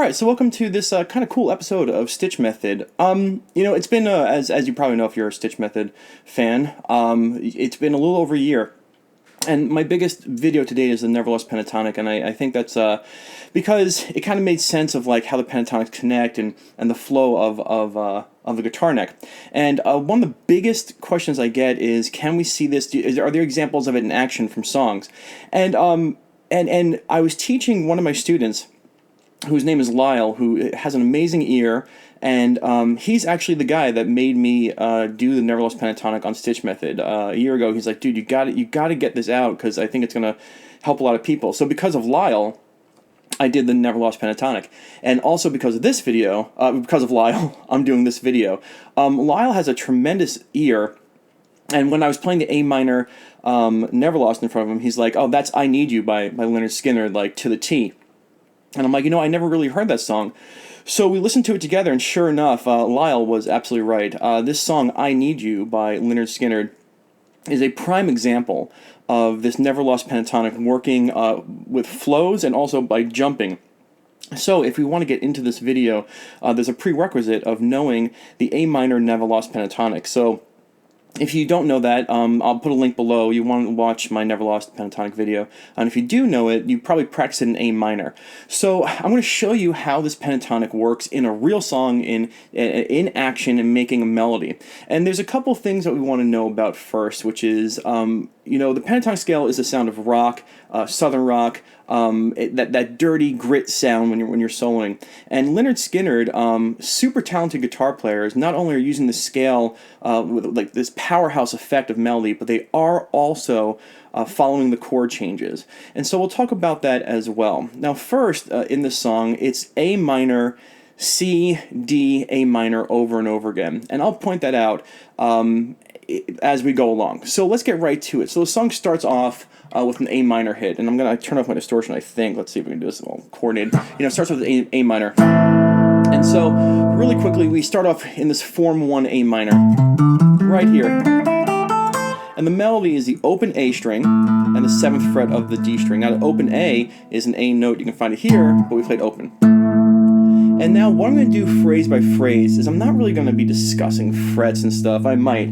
right, so welcome to this kind of cool episode of StichMethod. It's been, as you probably know if you're a StichMethod fan, it's been a little over a year. And my biggest video to date is the Never Lost Pentatonic, and I think that's because it kind of made sense of like how the pentatonics connect and the flow of the guitar neck. And one of the biggest questions I get is, can we see this? Are there examples of it in action from songs? And I was teaching one of my students, whose name is Lyle, who has an amazing ear, and he's actually the guy that made me do the Never Lost Pentatonic on StichMethod a year ago. He's like, dude, you got to get this out because I think it's gonna help a lot of people. So because of Lyle, I did the Never Lost Pentatonic, and also because of this video, because of Lyle, I'm doing this video. Lyle has a tremendous ear, and when I was playing the A minor Never Lost in front of him, he's like, oh, that's "I Need You" by Lynyrd Skynyrd, like to the T. And I'm like, I never really heard that song. So we listened to it together, and sure enough, Lyle was absolutely right. This song, "I Need You" by Lynyrd Skynyrd, is a prime example of this Never Lost Pentatonic working with flows and also by jumping. So if we want to get into this video, there's a prerequisite of knowing the A minor Never Lost Pentatonic. So if you don't know that, I'll put a link below. You want to watch my Never Lost Pentatonic video. And if you do know it, you probably practice it in A minor. So I'm going to show you how this pentatonic works in a real song, in action, and making a melody. And there's a couple things that we want to know about first, which is, the pentatonic scale is the sound of rock, southern rock, that dirty grit sound when you're soloing. And Lynyrd Skynyrd, super talented guitar players, not only are using the scale with like this powerhouse effect of melody, but they are also following the chord changes. And so we'll talk about that as well. Now first, in this song, it's A minor, C, D, A minor over and over again. And I'll point that out as we go along. So let's get right to it. So the song starts off with an A minor hit, and I'm going to turn off my distortion, I think. Let's see if we can do this all coordinated. It starts with A minor. And so, really quickly, we start off in this form 1 A minor, right here. And the melody is the open A string and the 7th fret of the D string. Now, the open A is an A note. You can find it here, but we played open. And now what I'm going to do phrase by phrase is I'm not really going to be discussing frets and stuff. I might.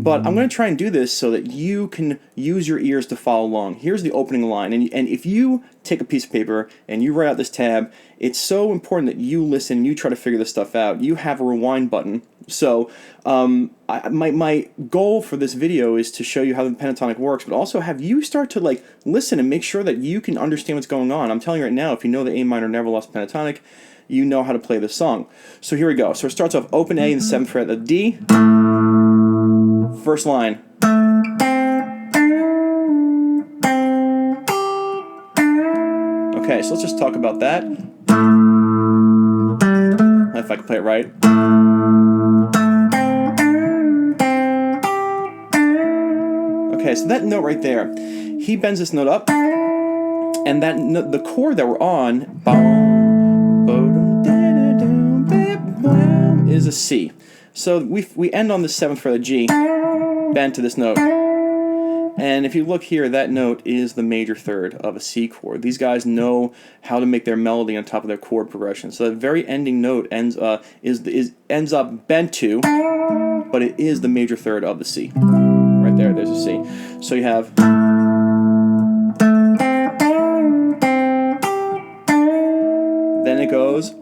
But I'm going to try and do this so that you can use your ears to follow along. Here's the opening line. And if you take a piece of paper and you write out this tab, it's so important that you listen, you try to figure this stuff out. You have a rewind button. So my goal for this video is to show you how the pentatonic works, but also have you start to listen and make sure that you can understand what's going on. I'm telling you right now, if you know the A minor Never Lost Pentatonic, you know how to play this song. So here we go. So it starts off open A in the 7th fret, the D, first line. Okay, so let's just talk about that. If I can play it right. Okay, so that note right there, he bends this note up, and that the chord that we're on, is a C. So we end on the 7th fret of G, bend to this note. And if you look here, that note is the major third of a C chord. These guys know how to make their melody on top of their chord progression. So the very ending note ends up bent to, but it is the major third of the C. Right there, there's a C. So you have. Then it goes.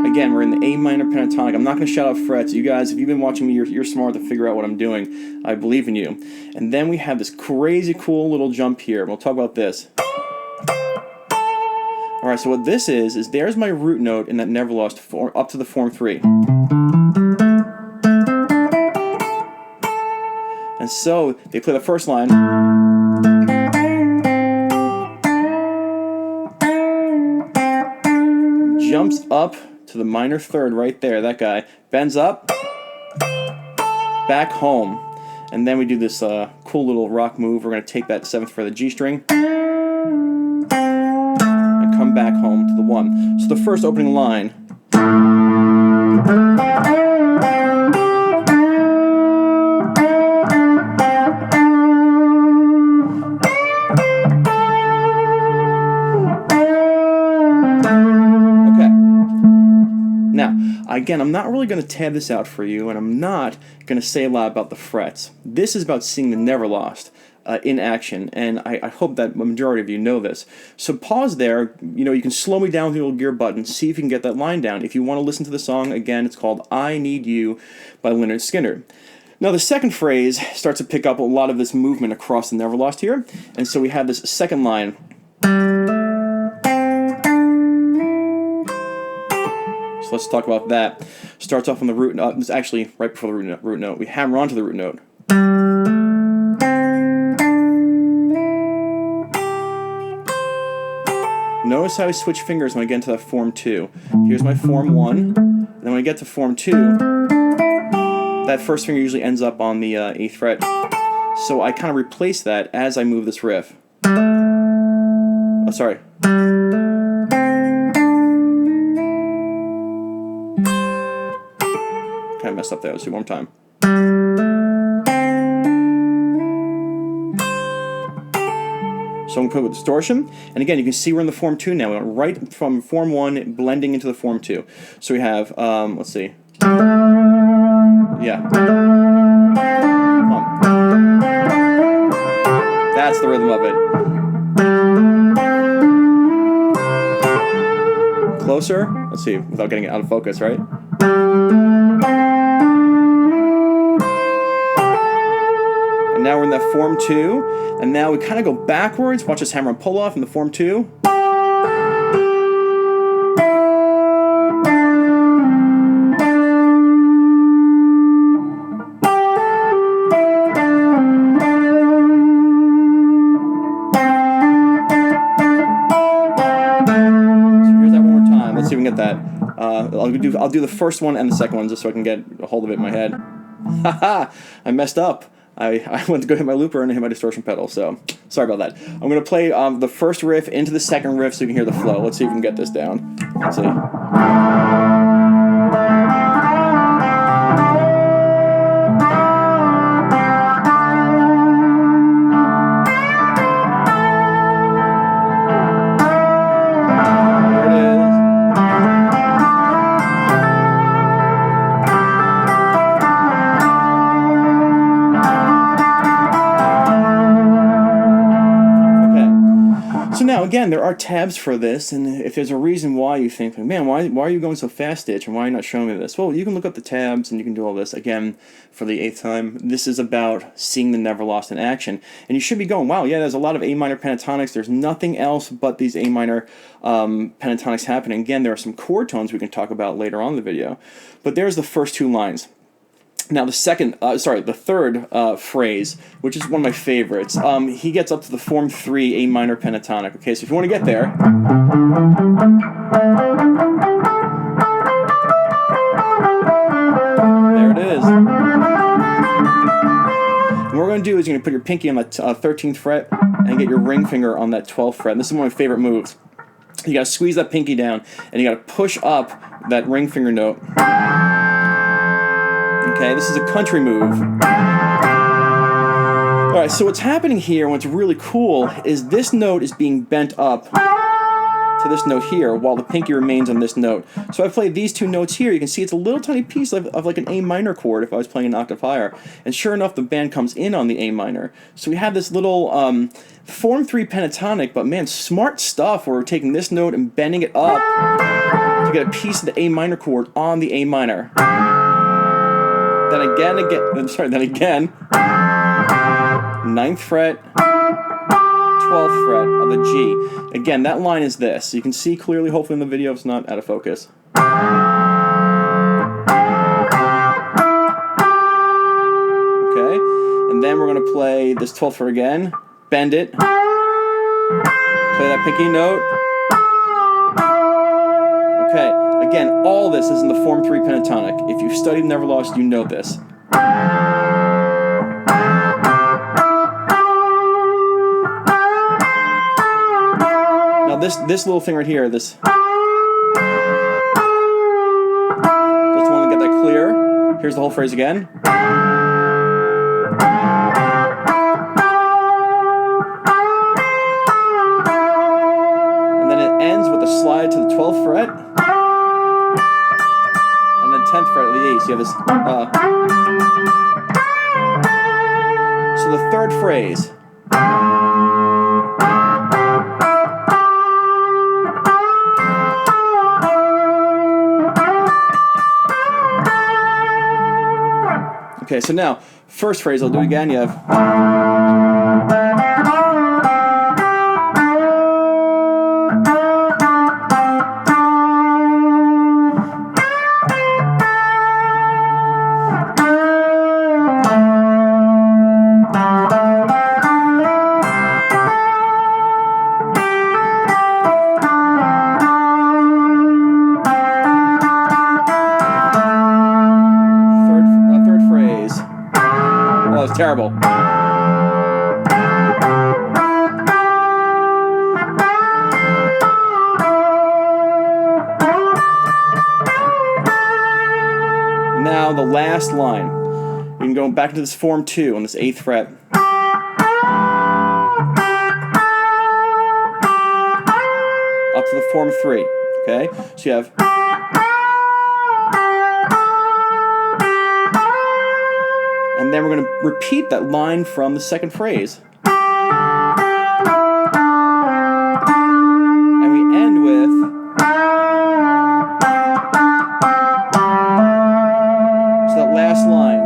Again, we're in the A minor pentatonic. I'm not going to shout out frets. You guys, if you've been watching me, you're smart to figure out what I'm doing. I believe in you. And then we have this crazy cool little jump here. We'll talk about this. All right, so what this is there's my root note in that Never Lost form, up to the form 3. And so they play the first line. Jumps up to the minor third right there, that guy. Bends up, back home. And then we do this cool little rock move. We're going to take that 7th fret of the G string and come back home to the 1. So the first opening line. again, I'm not really going to tab this out for you, and I'm not going to say a lot about the frets. This is about seeing the Never Lost in action, and I hope that the majority of you know this. So pause there. You can slow me down with your little gear button, see if you can get that line down. If you want to listen to the song, again, it's called I Need You by Lynyrd Skynyrd. Now the second phrase starts to pick up a lot of this movement across the Never Lost here, and so we have this second line. So let's talk about that. Starts off on the root note. It's actually right before the root note. We hammer onto the root note. Notice how I switch fingers when I get into that form 2. Here's my form 1, and then when I get to form 2, that first finger usually ends up on the 8th fret. So I kind of replace that as I move this riff. Oh, sorry. Kind of messed up there. Let's do it one more time. So I'm going to put with distortion, and again, you can see we're in the form 2 now. We went right from form 1, blending into the form 2. So we have, let's see. Yeah. That's the rhythm of it. Closer. Let's see, without getting it out of focus, right? And now we're in that form 2, and now we kind of go backwards. Watch this hammer and pull off in the form 2. See if we can get that. I'll do the first one and the second one just so I can get a hold of it in my head. Haha! I messed up. I went to go hit my looper and hit my distortion pedal, so sorry about that. I'm going to play the first riff into the second riff so you can hear the flow. Let's see if we can get this down. Let's see. So now, again, there are tabs for this, and if there's a reason why you think, man, why are you going so fast, Stitch, and why are you not showing me this? Well, you can look up the tabs, and you can do all this. Again, for the 8th time, this is about seeing the Never Lost in action. And you should be going, wow, yeah, there's a lot of A minor pentatonics. There's nothing else but these A minor pentatonics happening. Again, there are some chord tones we can talk about later on in the video. But there's the first 2 lines. Now the third phrase, which is one of my favorites, he gets up to the form 3 A minor pentatonic. Okay, so if you want to get there, there it is. And what we're going to do is you're going to put your pinky on the 13th fret and get your ring finger on that 12th fret. And this is one of my favorite moves. You got to squeeze that pinky down, and you got to push up that ring finger note. Okay, this is a country move. Alright, so what's happening here, what's really cool, is this note is being bent up to this note here, while the pinky remains on this note. So I played these 2 notes here. You can see it's a little tiny piece of like an A minor chord if I was playing an octave higher. And sure enough, the band comes in on the A minor. So we have this little form 3 pentatonic, but man, smart stuff where we're taking this note and bending it up to get a piece of the A minor chord on the A minor. Then again, 9th fret, 12th fret of the G. Again, that line is this. You can see clearly, hopefully in the video, if it's not out of focus. Okay, and then we're going to play this 12th fret again, bend it, play that pinky note. Okay, again, all this is in the form 3 pentatonic. If you've studied Never Lost, you know this. Now this little thing right here, just want to get that clear. Here's the whole phrase again. And then it ends with a slide to the 12th fret. And then So you have this. So the third phrase. Okay, so now, first phrase, I'll do it again. You have. Third phrase. Oh, it's terrible. Now the last line. You can go back into this form 2 on this 8th fret. Up to the form 3. Okay? So you have. And then we're going to repeat that line from the second phrase. And we end with. So that last line.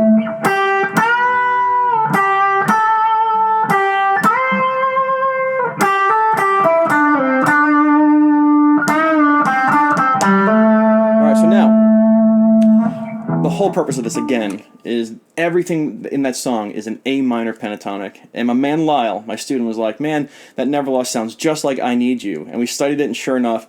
Alright, so now, the whole purpose of this, again, is everything in that song is an A minor pentatonic. And my man Lyle, my student, was like, man, that Never Lost sounds just like I Need You. And we studied it, and sure enough,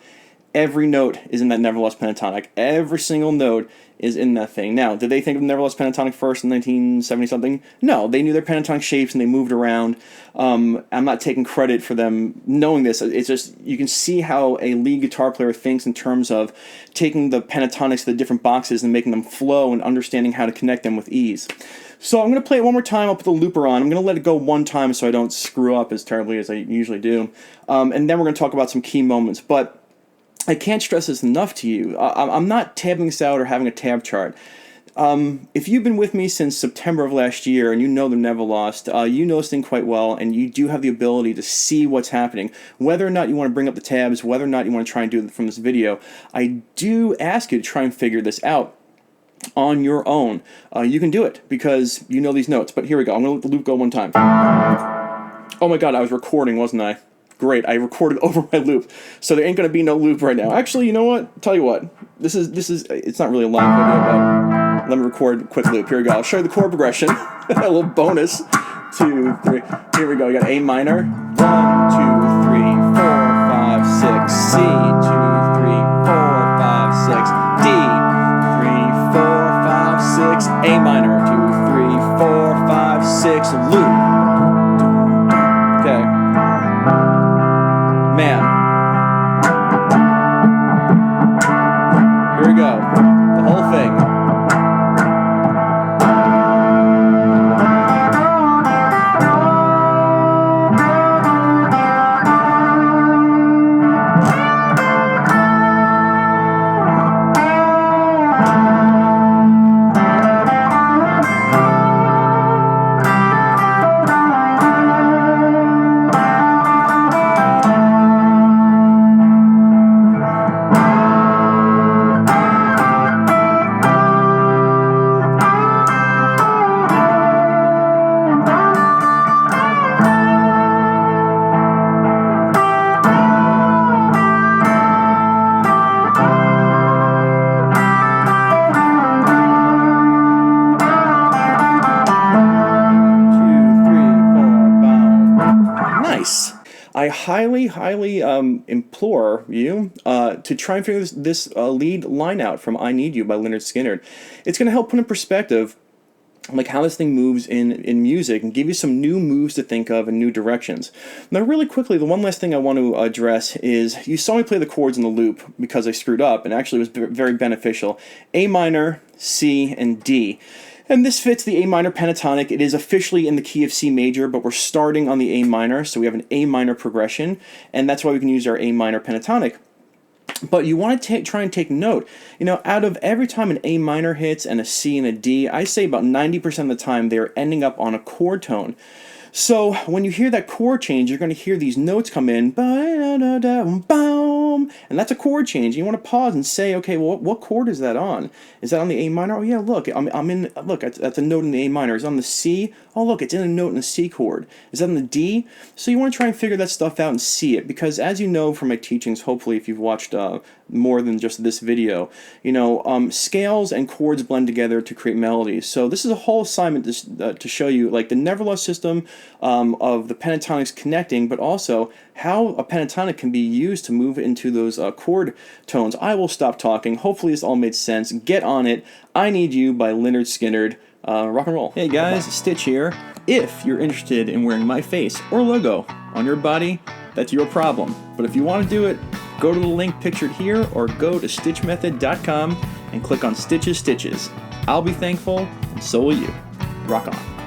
every note is in that Never Lost pentatonic. Every single note is in that thing. Now, did they think of Never Lost pentatonic first in 1970-something? No, they knew their pentatonic shapes and they moved around. I'm not taking credit for them knowing this. It's just, you can see how a lead guitar player thinks in terms of taking the pentatonics to the different boxes and making them flow and understanding how to connect them with ease. So I'm going to play it one more time. I'll put the looper on. I'm going to let it go one time so I don't screw up as terribly as I usually do. And then we're going to talk about some key moments. But I can't stress this enough to you. I'm not tabbing this out or having a tab chart. If you've been with me since September of last year and you know the Never Lost, you know this thing quite well, and you do have the ability to see what's happening. Whether or not you want to bring up the tabs, whether or not you want to try and do it from this video, I do ask you to try and figure this out on your own. You can do it because you know these notes. But here we go. I'm going to let the loop go one time. Oh my God, I was recording, wasn't I? Great, I recorded over my loop, so there ain't gonna be no loop right now. Actually, you know what? Tell you what, this is it's not really a live video, but let me record a quick loop. Here we go. I'll show you the chord progression. A little bonus. 2, 3. Here we go. You got A minor. 1, 2, 3, 4, 5, 6. C. 2, 3, 4, 5, 6. D. 3, 4, 5, 6. A minor. 2, 3, 4, 5, 6. Loop. Okay. Man. Here we go. The whole thing. I highly implore you to try and figure this lead line out from I Need You by Lynyrd Skynyrd. It's going to help put in perspective like how this thing moves in music and give you some new moves to think of and new directions. Now really quickly, the one last thing I want to address is you saw me play the chords in the loop because I screwed up, and actually it was very beneficial. A minor, C, and D. And this fits the A minor pentatonic. It is officially in the key of C major, but we're starting on the A minor, so we have an A minor progression, and that's why we can use our A minor pentatonic. But you want to try and take note. Out of every time an A minor hits and a C and a D, I say about 90% of the time they're ending up on a chord tone. So when you hear that chord change, you're going to hear these notes come in, and that's a chord change. You want to pause and say, okay, well, what chord is that on? Is that on the A minor? Oh yeah, look, I'm in. Look, that's a note in the A minor. Is it on the C? Oh look, it's in a note in the C chord. Is that on the D? So you want to try and figure that stuff out and see it, because as you know from my teachings, hopefully if you've watched more than just this video, scales and chords blend together to create melodies. So this is a whole assignment to show you like the never lost system of the pentatonics connecting, but also how a pentatonic can be used to move into those chord tones. I will stop talking. Hopefully this all made sense. Get on it. I Need You by Lynyrd Skynyrd. Rock and roll. Hey guys, Stitch here. If you're interested in wearing my face or logo on your body, that's your problem. But if you want to do it, go to the link pictured here or go to StichMethod.com and click on Stitches. I'll be thankful, and so will you. Rock on.